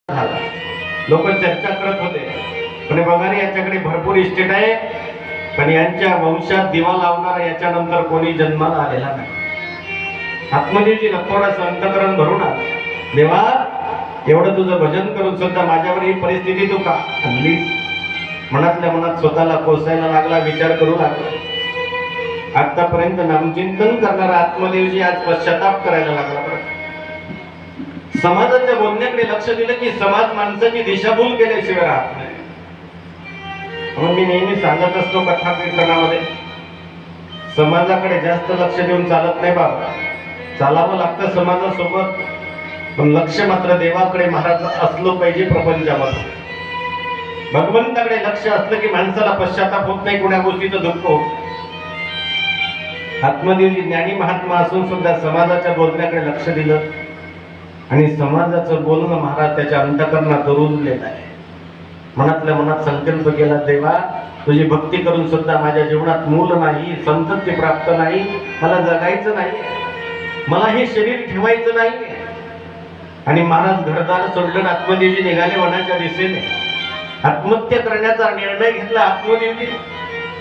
झाला. लोक चर्चा करत होते पण बघा रे याच्याकडे भरपूर इस्टेट आहे, पण यांच्या वंशात दिवा लावणारा याच्यानंतर कोणी जन्माला आलेला नाही. आत्मदेवजी थोडंसं अंतकरण भरून आला, देवा एवढं तुझं भजन करून सुद्धा माझ्यावर ही परिस्थिती तू का आणली? मनातल्या मनात स्वतःला कोसायला लागला, विचार करू लागला. आतापर्यंत नामचिंतन करणारा आत्मदेवजी आज पश्चाताप करायला लागला. समाजाच्या बोलण्याकडे लक्ष दिलं की समाज माणसाची दिशाभूल केल्याशिवाय राहत नाही. म्हणून मी नेहमी सांगत असतो कथा कीर्तनामध्ये, समाजाकडे जास्त लक्ष देऊन चालत नाही बाबा. चालावं लागतं समाजासोबत, पण लक्ष मात्र देवाकडे महाराज असलं पाहिजे. प्रपंचामध्ये भगवंताकडे लक्ष असलं की माणसाला पश्चाताप होत नाही, कुण्या गोष्टीचं दुःख होत. आत्मदेवजी ज्ञानी महात्मा असून सुद्धा समाजाच्या बोलण्याकडे लक्ष दिलं आणि समाजाचं बोलणं महाराज त्याच्या अंतःकरणात रुजलेलं आहे. मनातल्या मनात संकल्प केला, देवा तुझी भक्ती करून सुद्धा माझ्या जीवनात मूल नाही, संतती प्राप्त नाही, मला जगायचं नाही, मला हे शरीर ठेवायचं नाही. आणि महाराज घरदार सोडलं, आत्मदेवजी निघाले वनाच्या दिशेने. आत्महत्या करण्याचा निर्णय घेतला आत्मदेवजी.